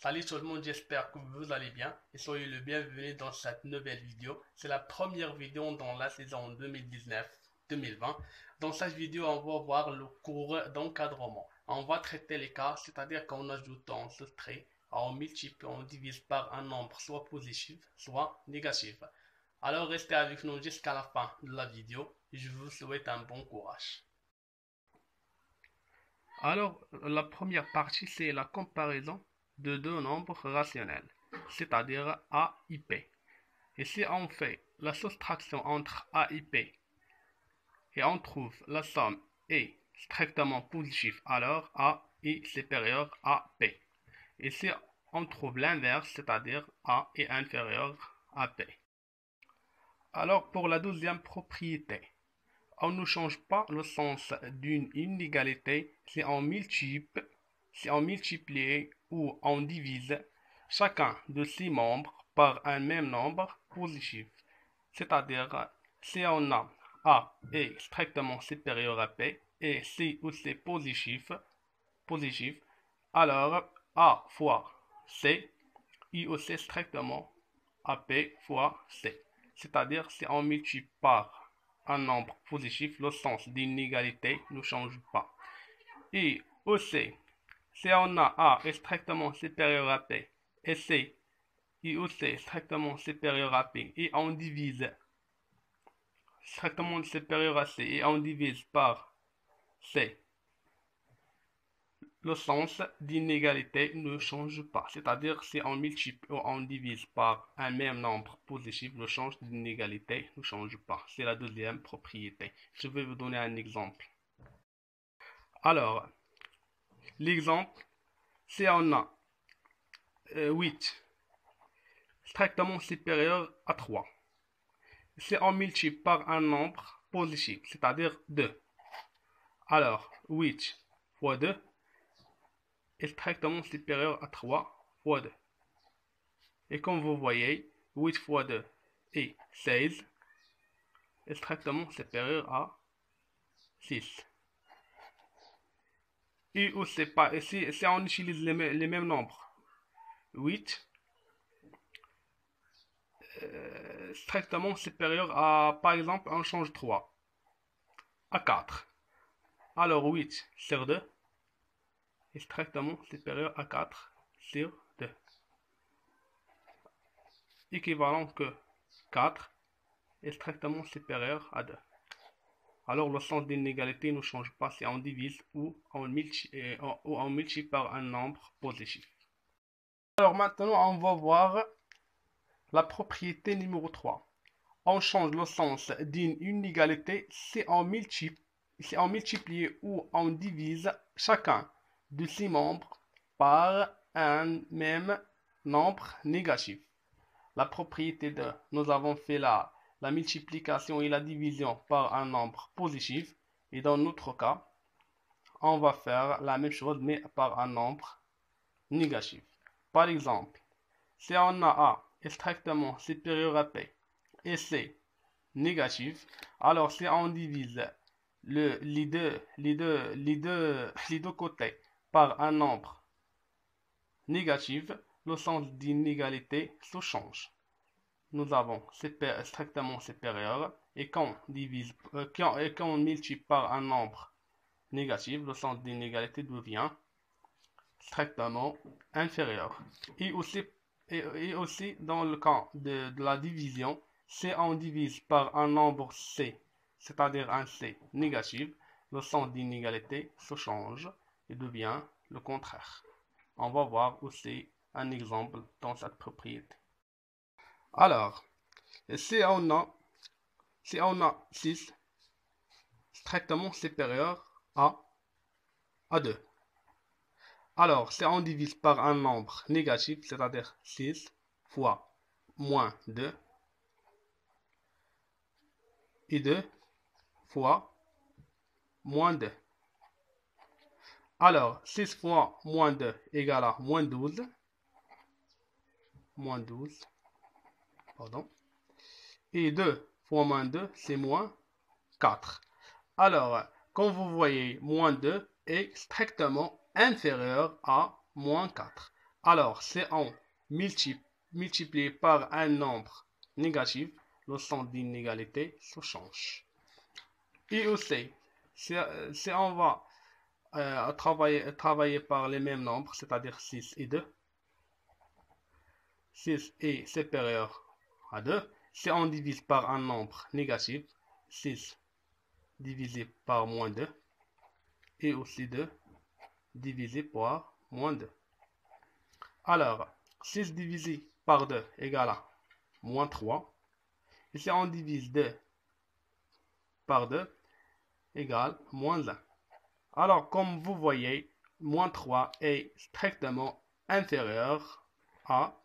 Salut tout le monde, j'espère que vous allez bien et soyez le bienvenu dans cette nouvelle vidéo. C'est la première vidéo dans la saison 2019-2020. Dans cette vidéo, on va voir le cours d'encadrement. On va traiter les cas, c'est-à-dire qu'on ajoute, on soustrait, on multiplie, on divise par un nombre soit positif, soit négatif. Alors restez avec nous jusqu'à la fin de la vidéo et je vous souhaite un bon courage. Alors, la première partie, c'est la comparaison de deux nombres rationnels, c'est-à-dire A et P. Et si on fait la soustraction entre A et P, et on trouve la somme est strictement positive, alors A est supérieur à P. Et si on trouve l'inverse, c'est-à-dire A est inférieur à P. Alors, pour la deuxième propriété, on ne change pas le sens d'une inégalité si on multiplie ou on divise chacun de ses membres par un même nombre positif. C'est-à-dire, si on a A est strictement supérieur à P et C aussi positif, alors A fois C est aussi strictement à P fois C. C'est-à-dire, si on multiplie par un nombre positif, le sens d'inégalité ne change pas. Et aussi, si on a A est strictement supérieur à P et C est aussi strictement supérieur à P et on divise strictement supérieur à C et on divise par C, le sens d'inégalité ne change pas. C'est-à-dire, si on multiplie ou on divise par un même nombre positif, le sens d'inégalité ne change pas. C'est la deuxième propriété. Je vais vous donner un exemple. Alors, l'exemple, si on a 8 strictement supérieur à 3, si on multiplie par un nombre positif, c'est-à-dire 2, alors 8 fois 2 est strictement supérieur à 3 fois 2. Et comme vous voyez, 8 fois 2 est 16, est strictement supérieur à 6. Et aussi, si on utilise les mêmes nombres, 8 strictement supérieur à, par exemple, on change 3 à 4. Alors 8 sur 2 est strictement supérieur à 4 sur 2. Équivalent que 4 est strictement supérieur à 2. Alors le sens d'inégalité ne change pas si on divise ou on multiplie par un nombre positif. Alors maintenant on va voir la propriété numéro 3. On change le sens d'une inégalité si on multiplie ou on divise chacun de ses membres par un même nombre négatif. La propriété de, nous avons fait la multiplication et la division par un nombre positif. Et dans notre cas, on va faire la même chose mais par un nombre négatif. Par exemple, si on a A est strictement supérieur à P et C négatif, alors si on divise les deux côtés par un nombre négatif, le sens d'inégalité se change. Nous avons strictement supérieur et quand on multiplie par un nombre négatif, le sens d'inégalité devient strictement inférieur. Et aussi dans le cas de la division, si on divise par un nombre C, c'est-à-dire un C négatif, le sens d'inégalité se change et devient le contraire. On va voir aussi un exemple dans cette propriété. Alors, si on a 6 strictement supérieur à 2. Alors, si on divise par un nombre négatif, c'est-à-dire 6 fois moins 2, et 2 fois moins 2. Alors, 6 fois moins 2 égale à moins 12. Moins 12. Pardon. Et 2 fois moins 2, c'est moins 4. Alors, comme vous voyez, moins 2 est strictement inférieur à moins 4. Alors, c'est en multiplié par un nombre négatif, le sens d'inégalité se change. Et aussi, si on va travailler par les mêmes nombres, c'est-à-dire 6 et 2, 6 est supérieur à 2. Si on divise par un nombre négatif, 6 divisé par moins 2, et aussi 2 divisé par moins 2. Alors, 6 divisé par 2 égale à moins 3. Et si on divise 2 par 2 égale moins 1. Alors, comme vous voyez, moins 3 est strictement inférieur à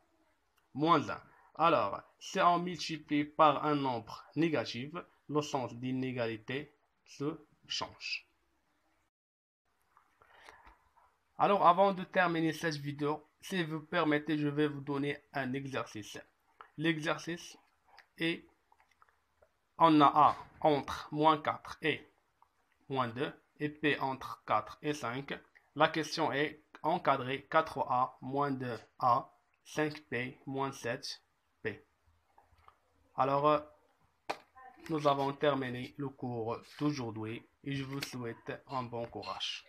moins 1. Alors, si on multiplie par un nombre négatif, le sens d'inégalité se change. Alors, avant de terminer cette vidéo, si vous permettez, je vais vous donner un exercice. L'exercice est, on a A entre moins 4 et moins 2, et P entre 4 et 5. La question est encadrer 4A moins 2A, 5P moins 7P. Alors, nous avons terminé le cours d'aujourd'hui et je vous souhaite un bon courage.